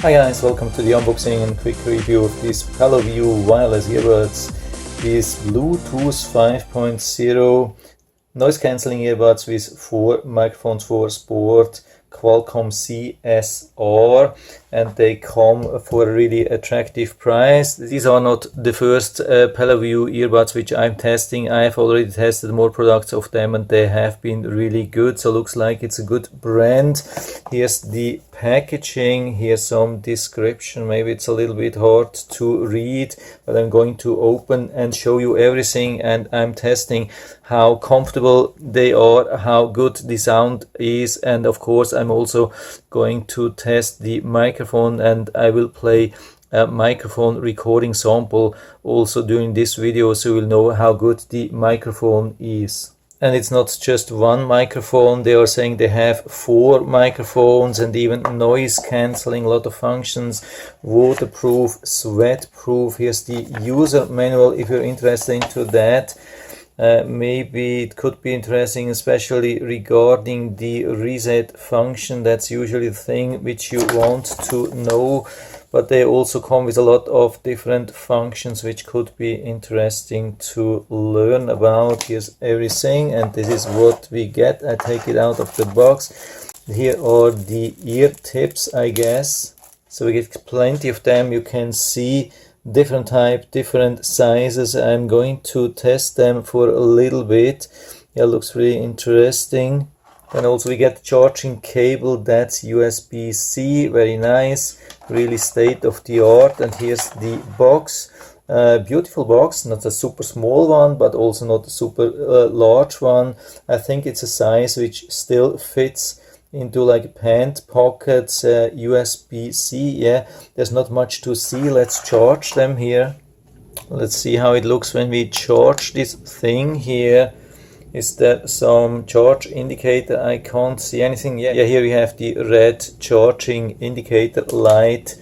Hi guys, welcome to the unboxing and quick review of these Palovue wireless earbuds, these Bluetooth 5.0 noise cancelling earbuds with 4 microphones for sport, Qualcomm CSR, and they come for a really attractive price. These are not the first Palovue earbuds which I'm testing. I have already tested more products of them and they have been really good, so looks like it's a good brand. Here's the packaging, here's some description. Maybe it's a little bit hard to read, but I'm going to open and show you everything, and I'm testing how comfortable they are, how good the sound is, and of course I'm also going to test the microphone, and I will play a microphone recording sample also during this video, so you'll know how good the microphone is. And it's not just one microphone, they are saying they have 4 microphones and even noise cancelling, a lot of functions, waterproof, sweat proof. Here's the user manual if you're interested into that. Maybe it could be interesting, especially regarding the reset function. That's usually the thing which you want to know, but they also come with a lot of different functions which could be interesting to learn about. Here's everything, and this is what we get. I take it out of the box. Here are the ear tips, I guess, so we get plenty of them. You can see different type, different sizes. I'm going to test them for a little bit. Yeah, looks really interesting. And also we get the charging cable, that's USB-C, very nice, really state of the art. And here's the box, beautiful box, not a super small one, but also not a super large one. I think it's a size which still fits into like pant pockets. USB-C, yeah, there's not much to see. Let's charge them here. Let's see how it looks when we charge this thing here. Is there some charge indicator? I can't see anything. Yeah, here we have the red charging indicator light,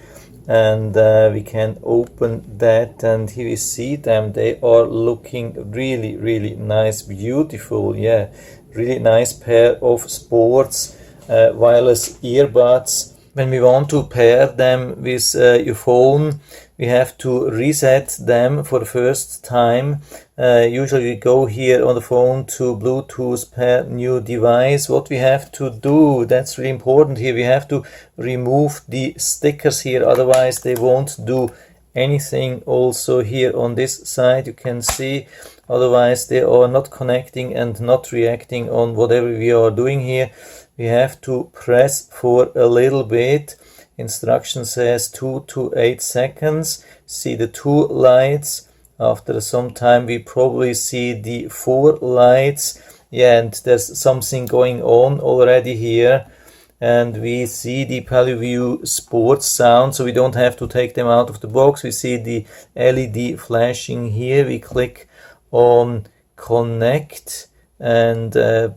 and we can open that, and here we see them. They are looking really nice, beautiful. Yeah, really nice pair of sports wireless earbuds. When we want to pair them with your phone, we have to reset them for the first time. Usually we go here on the phone to Bluetooth pair new device. What we have to do, that's really important here, we have to remove the stickers here, otherwise they won't do anything. Also here on this side you can see, otherwise they are not connecting and not reacting on whatever we are doing here. We have to press for a little bit. Instruction says 2 to 8 seconds. See the 2 lights. After some time we probably see the 4 lights. Yeah, and there's something going on already here. And we see the Palovue sports sound, so we don't have to take them out of the box. We see the LED flashing here. We click on connect and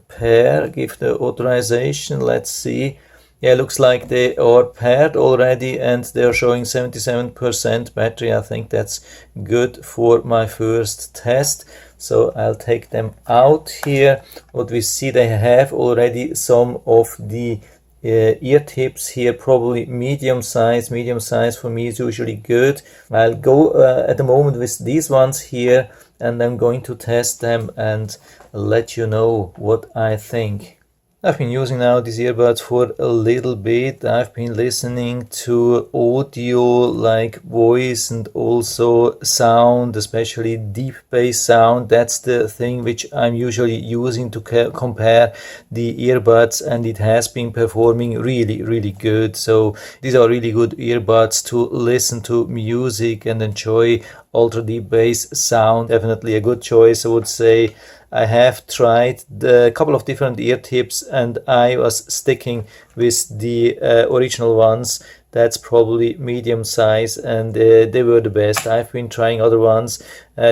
pair, give the authorization. Let's see. Yeah, looks like they are paired already and they are showing 77% battery. I think that's good for my first test, so I'll take them out here. What we see, they have already some of the ear tips here, probably medium size. Medium size for me is usually good. I'll go at the moment with these ones here, and I'm going to test them and let you know what I think. I've been using now these earbuds for a little bit. I've been listening to audio like voice and also sound, especially deep bass sound. That's the thing which I'm usually using to compare the earbuds, and it has been performing really good. So these are really good earbuds to listen to music and enjoy ultra deep bass sound. Definitely a good choice, I would say. I have tried a couple of different ear tips and I was sticking with the original ones. That's probably medium size, and they were the best. I've been trying other ones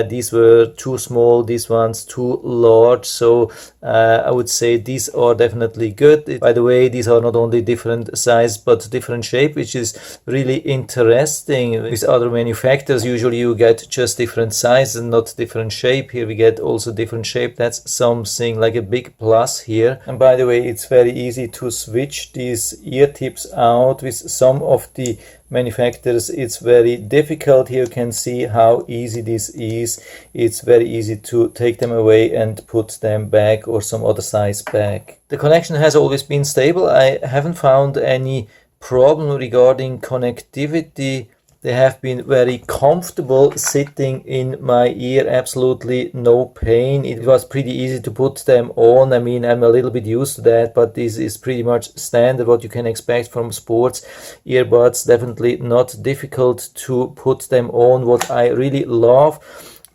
these were too small, these ones too large. So I would say these are definitely good. By the way, these are not only different size but different shape, which is really interesting. With other manufacturers, usually you get just different size and not different shape. Here we get also different shape. That's something like a big plus here. And by the way, it's very easy to switch these ear tips out. With some of the manufacturers it's very difficult. Here you can see how easy this is. It's very easy to take them away and put them back or some other size back. The connection has always been stable. I haven't found any problem regarding connectivity. They have been very comfortable sitting in my ear, absolutely no pain. It was pretty easy to put them on. I mean, I'm a little bit used to that, but this is pretty much standard what you can expect from sports earbuds. Definitely not difficult to put them on. What I really love,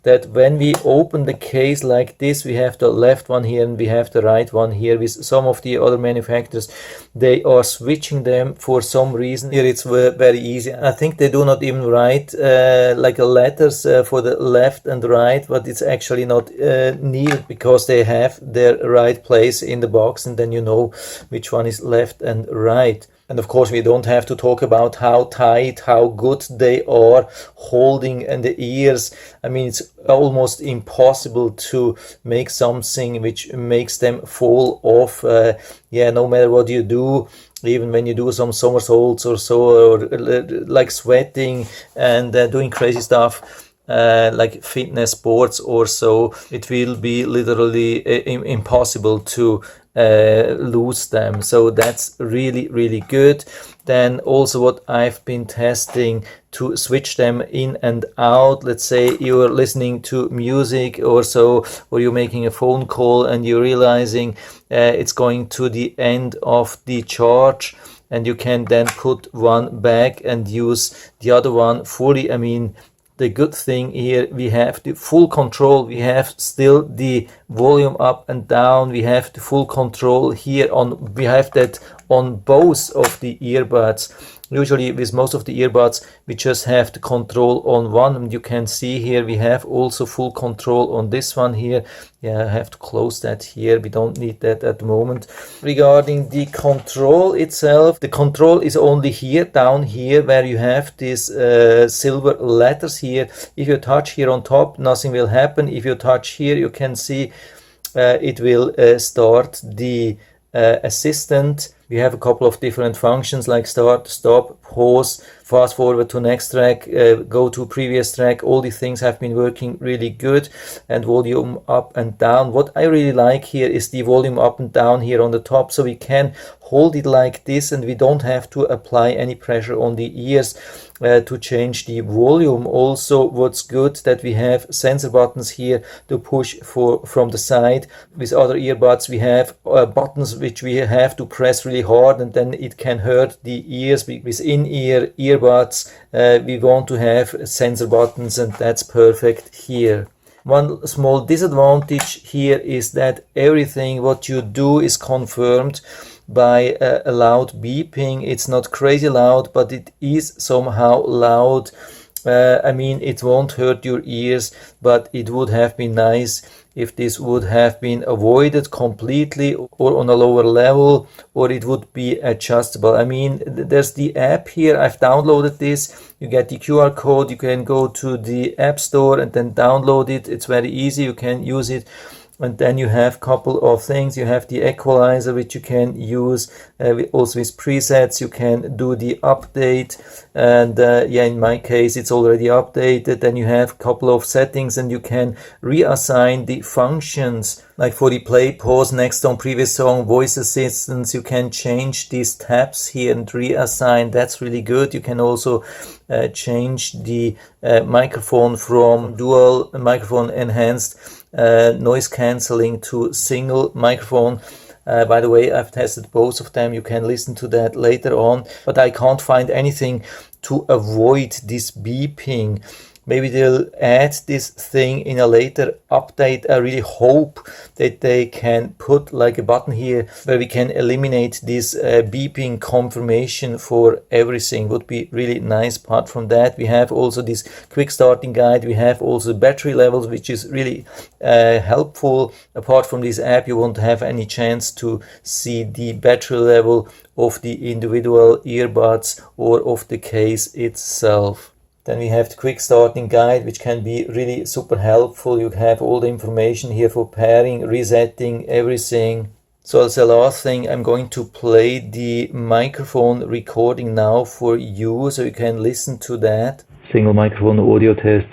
that when we open the case like this, we have the left one here and we have the right one here. With some of the other manufacturers, they are switching them for some reason. Here it's very easy. I think they do not even write like letters for the left and right, but it's actually not needed because they have their right place in the box, and then you know which one is left and right. And of course, we don't have to talk about how tight, how good they are holding in the ears. I mean, it's almost impossible to make something which makes them fall off. Yeah, no matter what you do, even when you do some somersaults or so, or like sweating and doing crazy stuff, like fitness sports or so, it will be literally impossible to lose them. So that's really good. Then also what I've been testing to switch them in and out. Let's say you're listening to music or so, or you're making a phone call and you're realizing it's going to the end of the charge, and you can then put one back and use the other one fully. I mean, the good thing here, we have the full control. We have still the volume up and down. We have the full control here on, we have that on both of the earbuds. Usually with most of the earbuds, we just have the control on one, and you can see here we have also full control on this one here. Yeah, I have to close that here. We don't need that at the moment. Regarding the control itself, the control is only here, down here, where you have these silver letters here. If you touch here on top, nothing will happen. If you touch here, you can see it will start the assistant. We have a couple of different functions like start, stop, pause, fast forward to next track, go to previous track. All these things have been working really good, and volume up and down. What I really like here is the volume up and down here on the top, so we can hold it like this and we don't have to apply any pressure on the ears to change the volume. Also, what's good that we have sensor buttons here to push from the side. With other earbuds we have buttons which we have to press really hard, and then it can hurt the ears. With in-ear earbuds we want to have sensor buttons, and that's perfect here. One small disadvantage here is that everything what you do is confirmed by a loud beeping. It's not crazy loud, but it is somehow loud. I mean, it won't hurt your ears, but it would have been nice if this would have been avoided completely or on a lower level, or it would be adjustable. I mean, there's the app here. I've downloaded this. You get the QR code. You can go to the App Store and then download it. It's very easy. You can use it. And then you have a couple of things. You have the Equalizer, which you can use also with presets. You can do the update, and yeah, in my case it's already updated. Then you have a couple of settings, and you can reassign the functions, like for the play, pause, next on previous song, voice assistance. You can change these tabs here and reassign. That's really good. You can also change the microphone from dual microphone enhanced noise cancelling to single microphone. By the way, I've tested both of them. You can listen to that later on, but I can't find anything to avoid this beeping. Maybe they'll add this thing in a later update. I really hope that they can put like a button here where we can eliminate this beeping confirmation for everything. Would be really nice. Apart from that, we have also this quick starting guide. We have also battery levels, which is really helpful. Apart from this app, you won't have any chance to see the battery level of the individual earbuds or of the case itself. Then we have the quick starting guide, which can be really super helpful. You have all the information here for pairing, resetting, everything. So as the last thing, I'm going to play the microphone recording now for you, so you can listen to that. Single microphone audio test,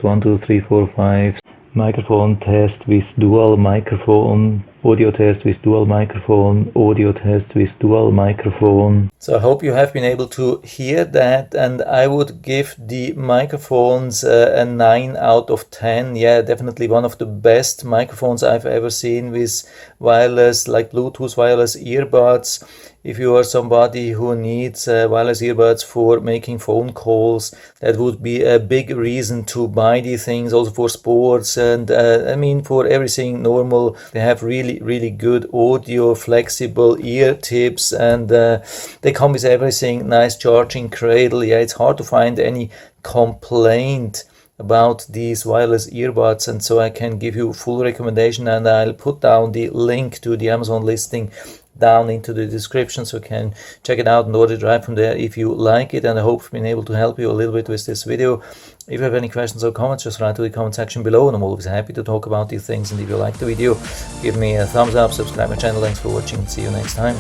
1, 2, 3, 4, 5. Microphone test with dual microphone, audio test with dual microphone, audio test with dual microphone. So I hope you have been able to hear that, and I would give the microphones a 9 out of 10. Yeah, definitely one of the best microphones I've ever seen with wireless, like Bluetooth wireless earbuds. If you are somebody who needs wireless earbuds for making phone calls, that would be a big reason to buy these things. Also for sports and I mean for everything normal. They have really good audio, flexible ear tips, and they come with everything. Nice charging cradle. Yeah, it's hard to find any complaint about these wireless earbuds, and so I can give you full recommendation, and I'll put down the link to the Amazon listing down into the description, so you can check it out and order it right from there if you like it. And I hope I've been able to help you a little bit with this video. If you have any questions or comments, just write to the comment section below, and I'm always happy to talk about these things. And if you like the video, give me a thumbs up, subscribe my channel. Thanks for watching, see you next time.